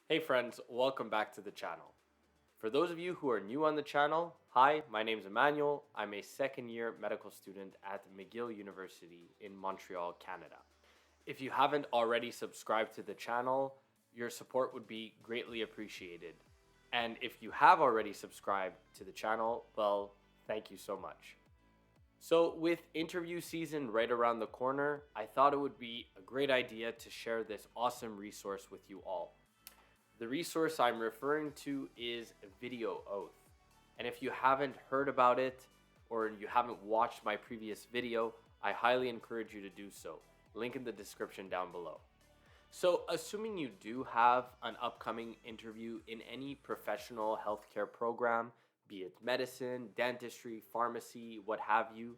Hey friends, welcome back to the channel. For those of you who are new on the channel, hi, my name is Emmanuel. I'm a second year medical student at McGill University in Montreal, Canada. If you haven't already subscribed to the channel, your support would be greatly appreciated. And if you have already subscribed to the channel, well, thank you so much. So, with interview season right around the corner, I thought it would be a great idea to share this awesome resource with you all. The resource I'm referring to is Videoath. And if you haven't heard about it or you haven't watched my previous video, I highly encourage you to do so. Link in the description down below. So, assuming you do have an upcoming interview in any professional healthcare program, be it medicine, dentistry, pharmacy, what have you,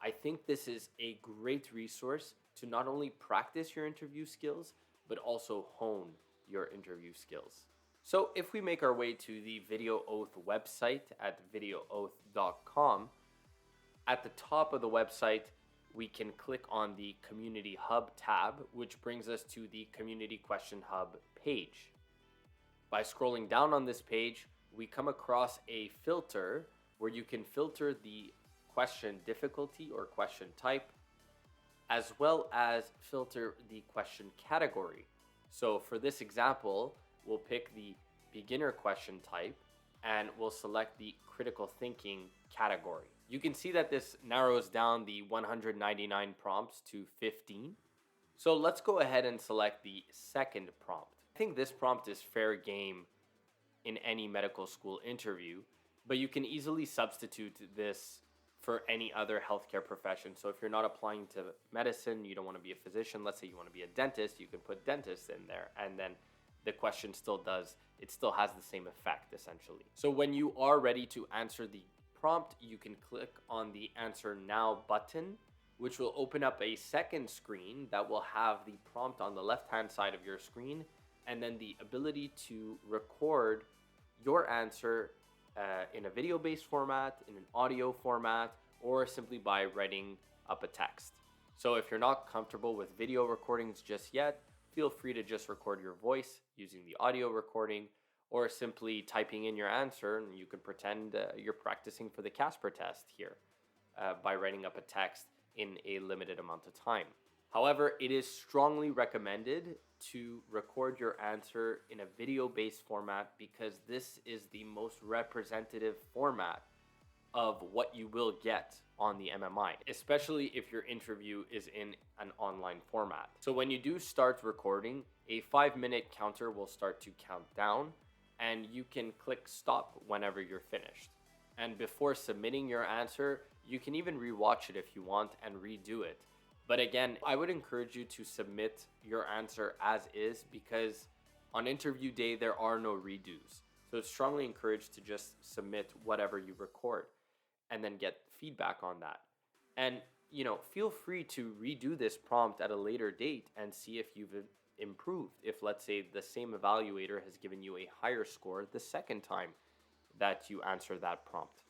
I think this is a great resource to not only practice your interview skills, but also hone your interview skills. So if we make our way to the Videoath website at videoath.com, at the top of the website, we can click on the Community Hub tab, which brings us to the Community Question Hub page. By scrolling down on this page, we come across a filter where you can filter the question difficulty or question type, as well as filter the question category. So for this example, we'll pick the beginner question type and we'll select the critical thinking category. You can see that this narrows down the 199 prompts to 15. So let's go ahead and select the second prompt. I think this prompt is fair game in any medical school interview, but you can easily substitute this for any other healthcare profession. So if you're not applying to medicine, you don't want to be a physician, let's say you want to be a dentist, you can put dentist in there, and then the question still has the same effect essentially. So when you are ready to answer the prompt, you can click on the Answer Now button, which will open up a second screen that will have the prompt on the left-hand side of your screen, and then the ability to record your answer in a video-based format, in an audio format, or simply by writing up a text. So if you're not comfortable with video recordings just yet, feel free to just record your voice using the audio recording, or simply typing in your answer, and you can pretend you're practicing for the Casper test here by writing up a text in a limited amount of time. However, it is strongly recommended to record your answer in a video-based format because this is the most representative format of what you will get on the MMI, especially if your interview is in an online format. So when you do start recording, a 5-minute counter will start to count down, and you can click stop whenever you're finished. And before submitting your answer, you can even rewatch it if you want and redo it. But again, I would encourage you to submit your answer as is because on interview day, there are no redos. So it's strongly encouraged to just submit whatever you record and then get feedback on that. And, feel free to redo this prompt at a later date and see if you've improved. If, let's say, the same evaluator has given you a higher score the second time that you answer that prompt.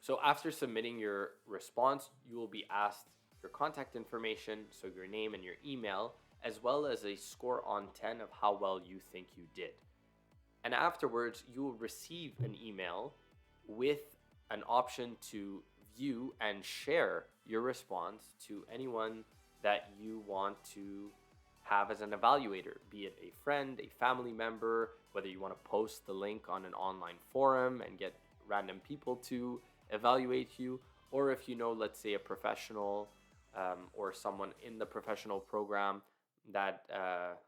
So after submitting your response, you will be asked your contact information, so your name and your email, as well as a score on 10 of how well you think you did. And afterwards, you will receive an email with an option to view and share your response to anyone that you want to have as an evaluator, be it a friend, a family member, whether you want to post the link on an online forum and get random people to evaluate you, or if let's say a professional or someone in the professional program that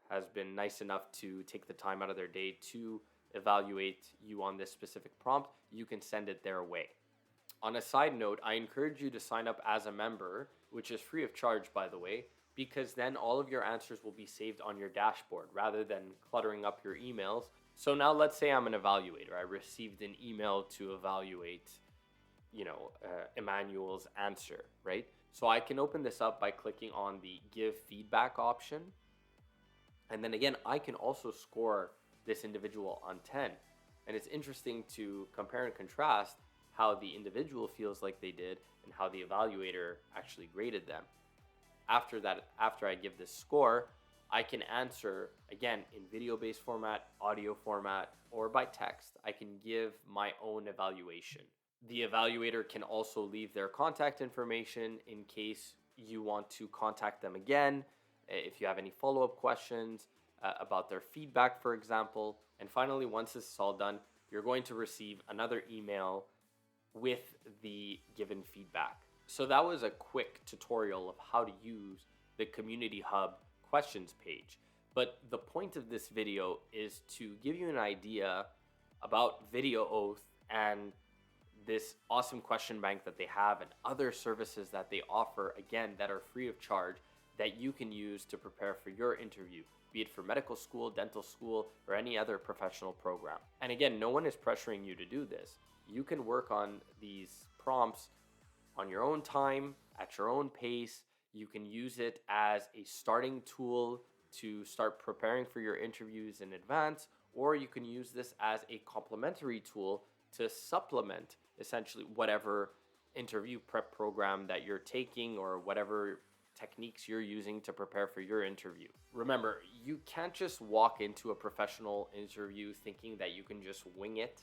has been nice enough to take the time out of their day to evaluate you on this specific prompt, you can send it their way. On a side note, I encourage you to sign up as a member, which is free of charge, by the way, because then all of your answers will be saved on your dashboard rather than cluttering up your emails. So now let's say I'm an evaluator. I received an email to evaluate Emmanuel's answer, right? So I can open this up by clicking on the give feedback option. And then again, I can also score this individual on 10. And it's interesting to compare and contrast how the individual feels like they did and how the evaluator actually graded them. After I give this score, I can answer, again, in video-based format, audio format, or by text. I can give my own evaluation. The evaluator can also leave their contact information in case you want to contact them again, if you have any follow-up questions about their feedback, for example. And finally, once this is all done, you're going to receive another email with the given feedback. So that was a quick tutorial of how to use the Community Hub questions page. But the point of this video is to give you an idea about Videoath and this awesome question bank that they have and other services that they offer, again, that are free of charge, that you can use to prepare for your interview, be it for medical school, dental school, or any other professional program. And again, no one is pressuring you to do this. You can work on these prompts on your own time, at your own pace. You can use it as a starting tool to start preparing for your interviews in advance, or you can use this as a complementary tool to supplement essentially whatever interview prep program that you're taking or whatever techniques you're using to prepare for your interview. Remember, you can't just walk into a professional interview thinking that you can just wing it,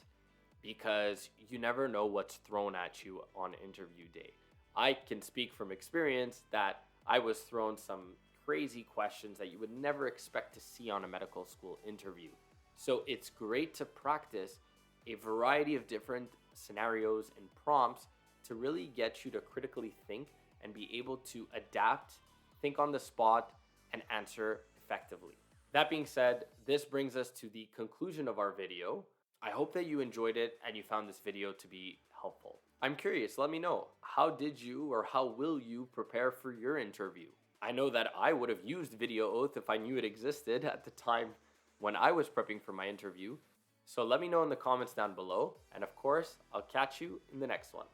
because you never know what's thrown at you on interview day. I can speak from experience that I was thrown some crazy questions that you would never expect to see on a medical school interview. So it's great to practice a variety of different scenarios and prompts to really get you to critically think and be able to adapt, think on the spot, and answer effectively. That being said, this brings us to the conclusion of our video. I hope that you enjoyed it and you found this video to be helpful. I'm curious, let me know, how did you or how will you prepare for your interview? I know that I would have used Videoath if I knew it existed at the time when I was prepping for my interview. So let me know in the comments down below, and of course, I'll catch you in the next one.